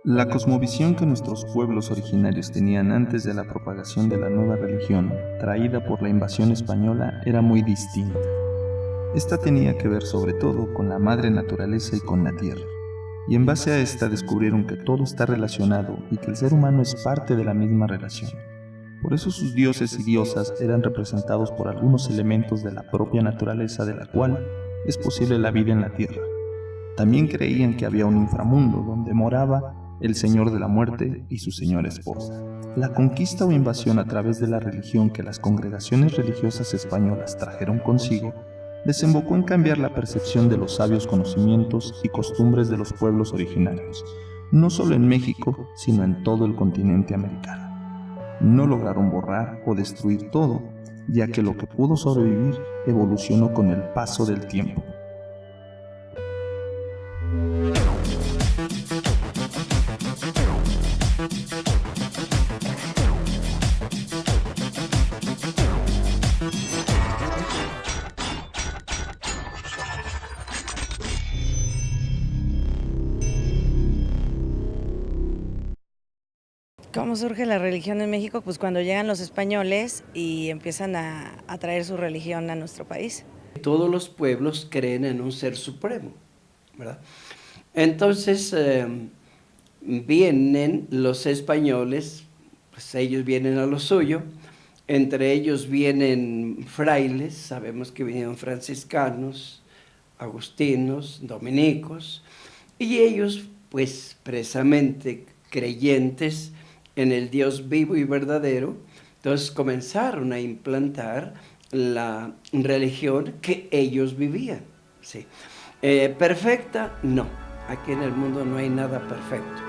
La cosmovisión que nuestros pueblos originarios tenían antes de la propagación de la nueva religión, traída por la invasión española, era muy distinta. Esta tenía que ver sobre todo con la madre naturaleza y con la tierra, y en base a esta descubrieron que todo está relacionado y que el ser humano es parte de la misma relación. Por eso sus dioses y diosas eran representados por algunos elementos de la propia naturaleza de la cual es posible la vida en la tierra. También creían que había un inframundo donde moraba el Señor de la Muerte y su señora esposa. La conquista o invasión a través de la religión que las congregaciones religiosas españolas trajeron consigo desembocó en cambiar la percepción de los sabios conocimientos y costumbres de los pueblos originarios, no solo en México, sino en todo el continente americano. No lograron borrar o destruir todo, ya que lo que pudo sobrevivir evolucionó con el paso del tiempo. ¿Cómo surge la religión en México? Pues cuando llegan los españoles y empiezan a traer su religión a nuestro país. Todos los pueblos creen en un ser supremo, ¿verdad? Entonces vienen los españoles, pues ellos vienen a lo suyo, entre ellos vienen frailes, sabemos que vinieron franciscanos, agustinos, dominicos, y ellos pues precisamente creyentes en el Dios vivo y verdadero, entonces comenzaron a implantar la religión que ellos vivían. ¿Sí? ¿Perfecta? No. Aquí en el mundo no hay nada perfecto.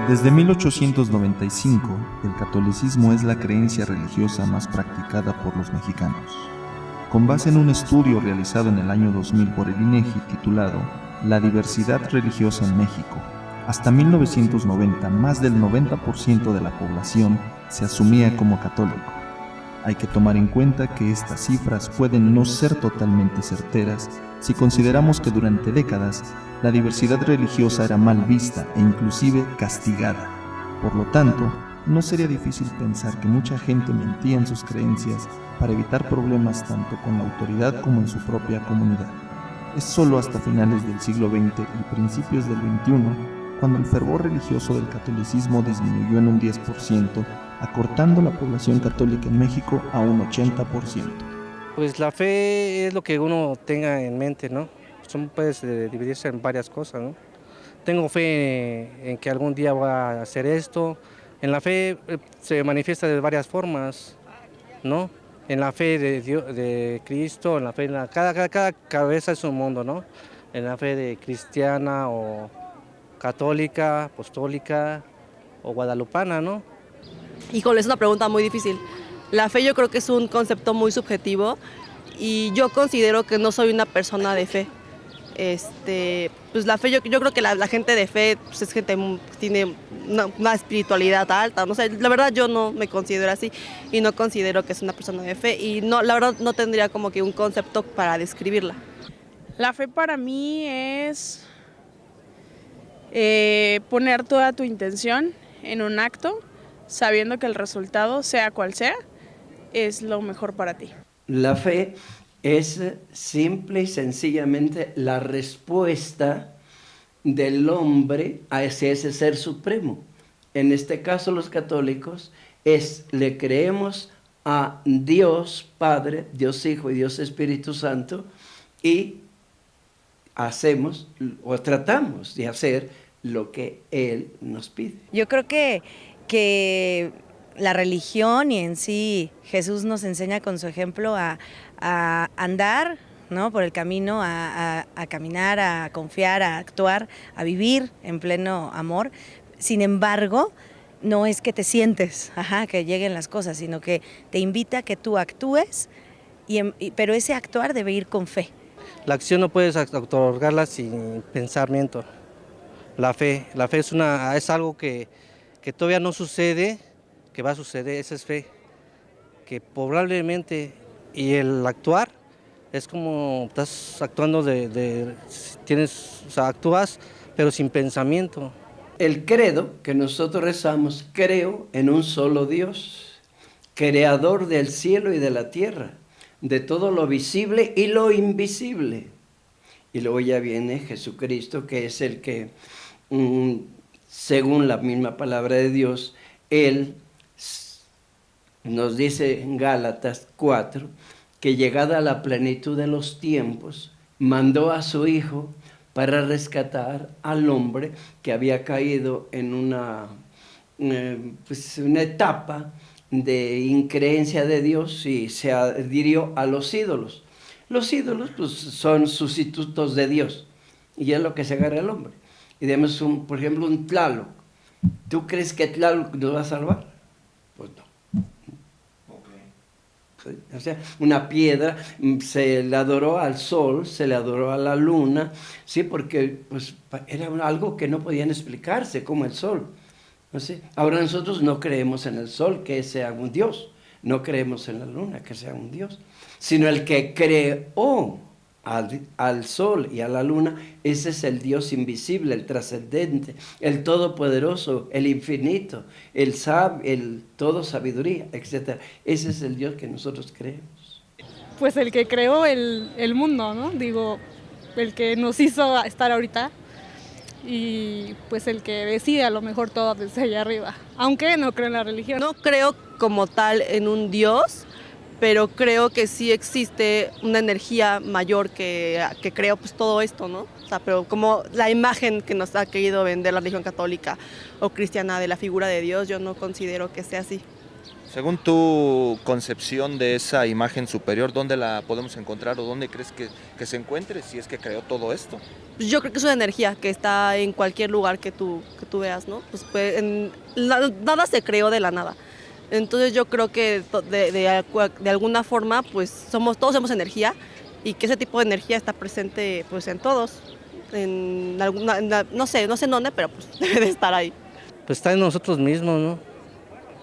Desde 1895, el catolicismo es la creencia religiosa más practicada por los mexicanos. Con base en un estudio realizado en el año 2000 por el INEGI titulado La diversidad religiosa en México, hasta 1990 más del 90% de la población se asumía como católico. Hay que tomar en cuenta que estas cifras pueden no ser totalmente certeras si consideramos que durante décadas la diversidad religiosa era mal vista e inclusive castigada. Por lo tanto, no sería difícil pensar que mucha gente mentía en sus creencias para evitar problemas tanto con la autoridad como en su propia comunidad. Es solo hasta finales del siglo XX y principios del XXI cuando el fervor religioso del catolicismo disminuyó en un 10%, acortando la población católica en México a un 80%. Pues la fe es lo que uno tenga en mente, ¿no? Puede dividirse en varias cosas, ¿no? Tengo fe en que algún día voy a hacer esto. En la fe se manifiesta de varias formas, ¿no? En la fe de Dios, de Cristo, en la fe, cada cabeza es un mundo, ¿no? En la fe de cristiana o católica, apostólica o guadalupana, ¿no? Híjole, es una pregunta muy difícil. La fe yo creo que es un concepto muy subjetivo y yo considero que no soy una persona de fe. Pues la fe, yo creo que la gente de fe pues es gente que tiene una espiritualidad alta, no sé, la verdad yo no me considero así y no considero que es una persona de fe y no, la verdad no tendría como que un concepto para describirla. La fe para mí es poner toda tu intención en un acto, sabiendo que el resultado, sea cual sea, es lo mejor para ti. La fe es simple y sencillamente la respuesta del hombre hacia ese ser supremo. En este caso los católicos le creemos a Dios Padre, Dios Hijo y Dios Espíritu Santo y hacemos o tratamos de hacer lo que Él nos pide. Yo creo que la religión y en sí Jesús nos enseña con su ejemplo a andar, ¿no?, por el camino, a caminar, a confiar, a actuar, a vivir en pleno amor. Sin embargo, no es que te sientes, que lleguen las cosas, sino que te invita a que tú actúes, pero ese actuar debe ir con fe. La acción no puedes otorgarla sin pensamiento. La fe es algo que todavía no sucede, que va a suceder, esa es fe, que probablemente, y el actuar Es como estás actuando tienes, o sea, actúas pero sin pensamiento. El credo que nosotros rezamos: creo en un solo Dios, creador del cielo y de la tierra, de todo lo visible y lo invisible. Y luego ya viene Jesucristo, que es el que, según la misma palabra de Dios, Él nos dice en Gálatas 4, que llegada la plenitud de los tiempos, mandó a su Hijo para rescatar al hombre que había caído en una etapa de increencia de Dios y se adhirió a los ídolos. Los ídolos pues, son sustitutos de Dios, y es lo que se agarra el hombre. Y digamos, por ejemplo, un Tlaloc. ¿Tú crees que Tlaloc nos va a salvar? Pues no. O sea, una piedra, se le adoró al sol, se le adoró a la luna, ¿sí? Porque pues, era algo que no podían explicarse, como el sol, ¿no? ¿Sí? Ahora nosotros no creemos en el sol, que sea un Dios, no creemos en la luna, que sea un Dios, sino el que creó al sol y a la luna. Ese es el Dios invisible, el trascendente, el todopoderoso, el infinito, el todo sabiduría, etc. Ese es el Dios que nosotros creemos. Pues el que creó el mundo, ¿no? Digo, el que nos hizo estar ahorita, y pues el que decide a lo mejor todo desde allá arriba, aunque no creo en la religión. No creo como tal en un Dios, pero creo que sí existe una energía mayor que creó pues todo esto, ¿no? O sea, pero como la imagen que nos ha querido vender la religión católica o cristiana de la figura de Dios, yo no considero que sea así. Según tu concepción de esa imagen superior, ¿dónde la podemos encontrar o dónde crees que se encuentre si es que creó todo esto? Yo creo que es una energía que está en cualquier lugar que tú veas, ¿no? Pues nada se creó de la nada. Entonces yo creo que de alguna forma pues todos somos energía, y que ese tipo de energía está presente pues en todos, no sé en dónde, pero pues debe de estar ahí. Pues está en nosotros mismos, ¿no?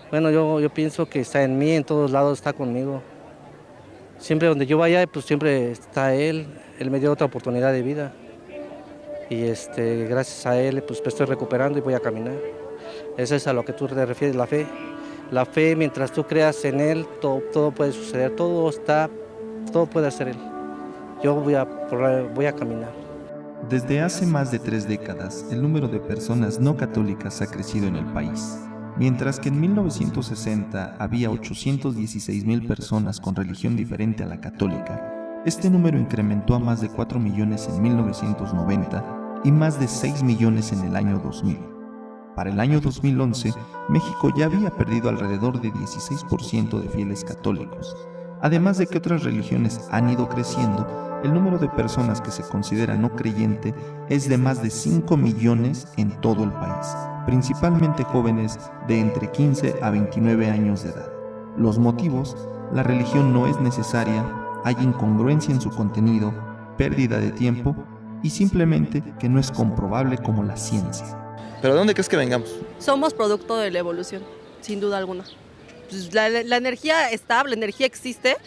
Bueno, yo pienso que está en mí, en todos lados está conmigo. Siempre donde yo vaya, pues siempre está Él me dio otra oportunidad de vida. Y gracias a Él pues me estoy recuperando y voy a caminar. Eso es a lo que tú te refieres, la fe. La fe, mientras tú creas en Él, todo puede suceder, todo puede hacer Él. Yo voy a caminar. Desde hace más de 3 décadas, el número de personas no católicas ha crecido en el país. Mientras que en 1960 había 816,000 personas con religión diferente a la católica, este número incrementó a más de 4 millones en 1990 y más de 6 millones en el año 2000. Para el año 2011, México ya había perdido alrededor de 16% de fieles católicos. Además de que otras religiones han ido creciendo, el número de personas que se considera no creyente es de más de 5 millones en todo el país, principalmente jóvenes de entre 15 a 29 años de edad. Los motivos: la religión no es necesaria, hay incongruencia en su contenido, pérdida de tiempo y simplemente que no es comprobable como la ciencia. ¿Pero de dónde crees que vengamos? Somos producto de la evolución, sin duda alguna. Pues la energía está, la energía existe.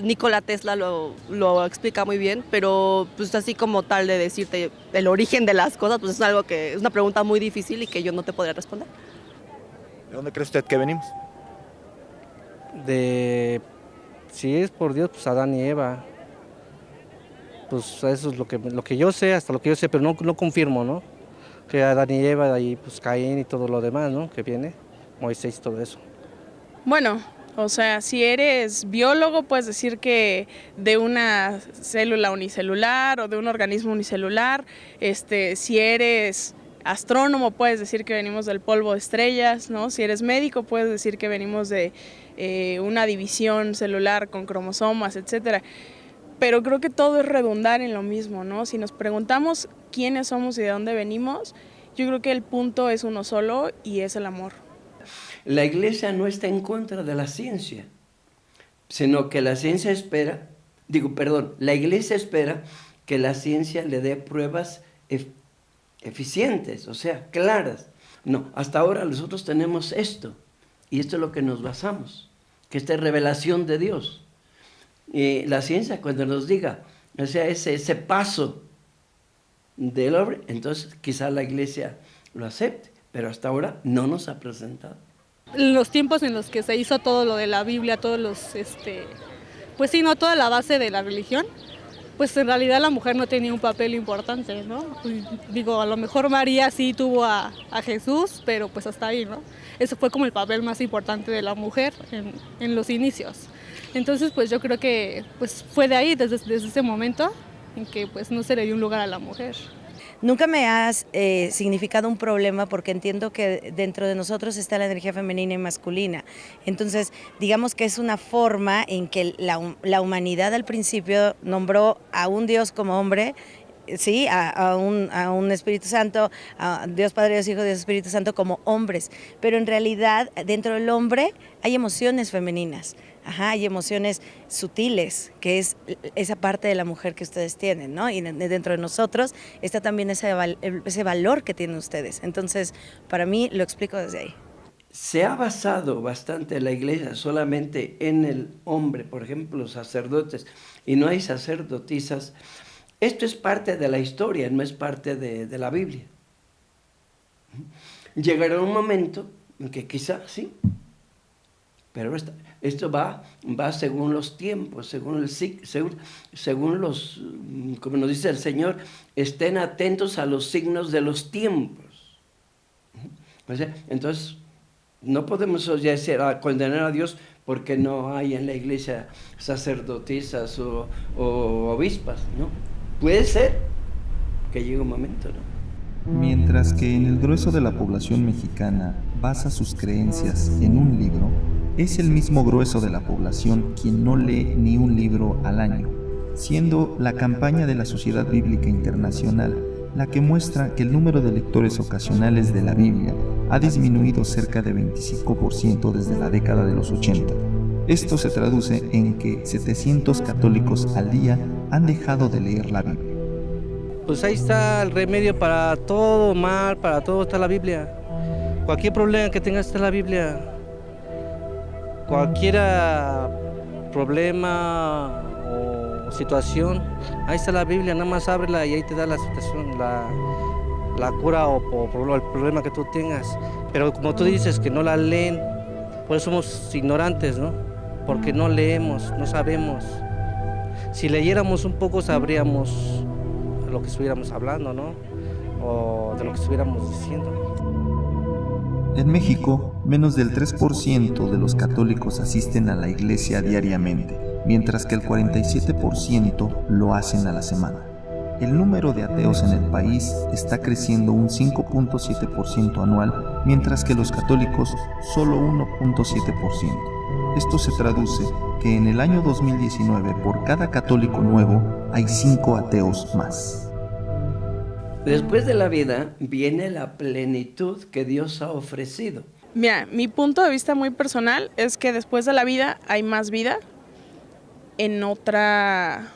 Nikola Tesla lo explica muy bien, pero pues así como tal de decirte el origen de las cosas, pues es algo que es una pregunta muy difícil y que yo no te podría responder. ¿De dónde cree usted que venimos? Si es por Dios, pues Adán y Eva. Pues eso es lo que yo sé, hasta lo que yo sé, pero no confirmo, ¿no? Que Adán y Eva, ahí pues Caín y todo lo demás, ¿no? Que viene, Moisés y todo eso. Bueno, o sea, si eres biólogo, puedes decir que de una célula unicelular o de un organismo unicelular. Si eres astrónomo, puedes decir que venimos del polvo de estrellas, ¿no? Si eres médico, puedes decir que venimos de una división celular con cromosomas, etcétera. Pero creo que todo es redundar en lo mismo, ¿no? Si nos preguntamos quiénes somos y de dónde venimos, yo creo que el punto es uno solo y es el amor. La Iglesia no está en contra de la ciencia, sino que la ciencia la Iglesia espera que la ciencia le dé pruebas eficientes, o sea, claras. No, hasta ahora nosotros tenemos esto, y esto es lo que nos basamos, que esta es revelación de Dios. la ciencia cuando nos diga, o sea, ese paso del hombre, entonces quizá la iglesia lo acepte, pero hasta ahora no nos ha presentado. En los tiempos en los que se hizo todo lo de la Biblia, todos los, pues sí, no toda la base de la religión, pues en realidad la mujer no tenía un papel importante, ¿no? Digo, a lo mejor María sí tuvo a Jesús, pero pues hasta ahí, ¿no? Eso fue como el papel más importante de la mujer en los inicios. Entonces, pues yo creo que pues fue de ahí, desde ese momento, en que pues no se le dio un lugar a la mujer. Nunca me has significado un problema porque entiendo que dentro de nosotros está la energía femenina y masculina. Entonces, digamos que es una forma en que la humanidad al principio nombró a un Dios como hombre, sí, a un Espíritu Santo, a Dios Padre, Dios Hijo, Dios Espíritu Santo como hombres. Pero en realidad, dentro del hombre hay emociones femeninas. Hay emociones sutiles, que es esa parte de la mujer que ustedes tienen, ¿no? Y dentro de nosotros está también ese valor que tienen ustedes. Entonces, para mí, lo explico desde ahí. Se ha basado bastante la iglesia solamente en el hombre, por ejemplo, los sacerdotes, y no hay sacerdotisas. Esto es parte de la historia, no es parte de la Biblia. Llegará un momento en que quizá sí, pero esto va según los tiempos, según los, como nos dice el Señor, estén atentos a los signos de los tiempos. O sea, entonces, no podemos ya condenar a Dios porque no hay en la iglesia sacerdotisas o obispas, ¿no? Puede ser que llegue un momento, ¿no? Mientras que en el grueso de la población mexicana basa sus creencias en un libro, es el mismo grueso de la población quien no lee ni un libro al año, siendo la campaña de la Sociedad Bíblica Internacional la que muestra que el número de lectores ocasionales de la Biblia ha disminuido cerca de 25% desde la década de los 80. Esto se traduce en que 700 católicos al día han dejado de leer la Biblia. Pues ahí está el remedio para todo mal, para todo está la Biblia. Cualquier problema que tengas está la Biblia. Cualquier problema o situación, ahí está la Biblia, nada más ábrela y ahí te da la situación, la cura o el problema que tú tengas. Pero como tú dices, que no la leen, por eso somos ignorantes, ¿no? Porque no leemos, no sabemos. Si leyéramos un poco sabríamos lo que estuviéramos hablando, ¿no? O de lo que estuviéramos diciendo. En México, menos del 3% de los católicos asisten a la iglesia diariamente, mientras que el 47% lo hacen a la semana. El número de ateos en el país está creciendo un 5.7% anual, mientras que los católicos solo 1.7%. Esto se traduce que en el año 2019 por cada católico nuevo hay 5 ateos más. Después de la vida viene la plenitud que Dios ha ofrecido. Mira, mi punto de vista muy personal es que después de la vida hay más vida en otra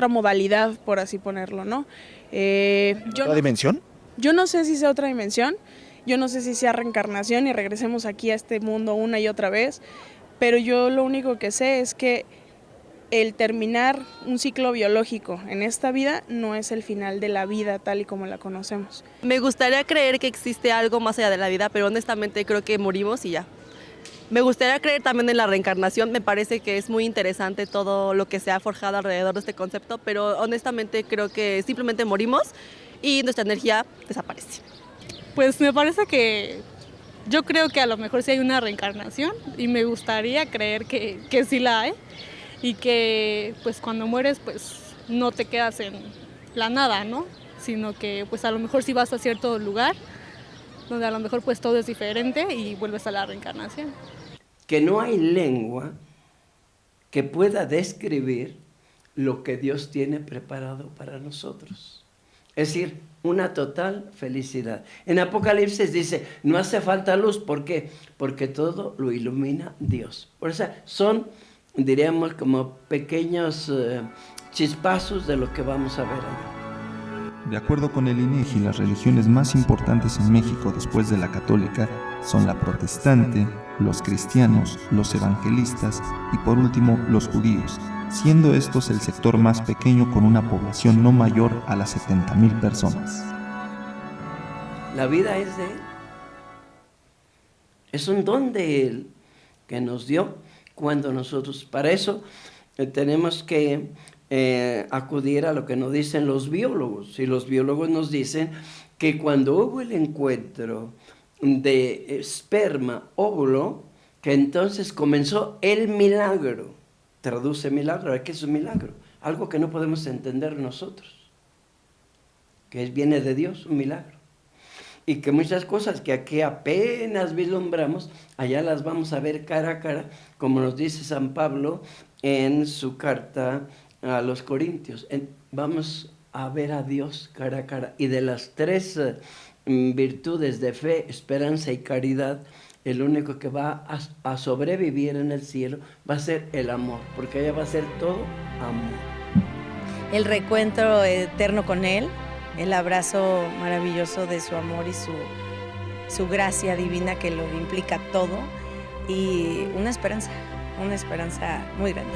modalidad, por así ponerlo, ¿no? ¿Otra dimensión? Yo no sé si sea otra dimensión, yo no sé si sea reencarnación y regresemos aquí a este mundo una y otra vez, pero yo lo único que sé es que el terminar un ciclo biológico en esta vida no es el final de la vida tal y como la conocemos. Me gustaría creer que existe algo más allá de la vida, pero honestamente creo que morimos y ya. Me gustaría creer también en la reencarnación, me parece que es muy interesante todo lo que se ha forjado alrededor de este concepto, pero honestamente creo que simplemente morimos y nuestra energía desaparece. Pues me parece que yo creo que a lo mejor sí hay una reencarnación y me gustaría creer que sí la hay. Y que pues cuando mueres pues no te quedas en la nada, ¿no? Sino que pues a lo mejor sí vas a cierto lugar donde a lo mejor pues todo es diferente y vuelves a la reencarnación. Que no hay lengua que pueda describir lo que Dios tiene preparado para nosotros. Es decir, una total felicidad. En Apocalipsis dice, no hace falta luz, ¿por qué? Porque todo lo ilumina Dios. Por eso diríamos como pequeños chispazos de lo que vamos a ver allá. De acuerdo con el INEGI, las religiones más importantes en México después de la católica son la protestante, los cristianos, los evangelistas y por último los judíos, siendo estos el sector más pequeño con una población no mayor a las 70,000 personas. La vida es de Él. Es un don de Él que nos dio cuando nosotros, para eso tenemos que acudir a lo que nos dicen los biólogos. Y los biólogos nos dicen que cuando hubo el encuentro de esperma-óvulo, que entonces comenzó el milagro. Traduce milagro, ¿qué es un milagro? Algo que no podemos entender nosotros, que viene de Dios, un milagro. Y que muchas cosas que aquí apenas vislumbramos, allá las vamos a ver cara a cara, como nos dice San Pablo en su carta a los Corintios. Vamos a ver a Dios cara a cara. Y de las tres virtudes de fe, esperanza y caridad, el único que va a sobrevivir en el cielo va a ser el amor, porque allá va a ser todo amor. El reencuentro eterno con Él, el abrazo maravilloso de su amor y su gracia divina que lo implica todo, y una esperanza muy grande.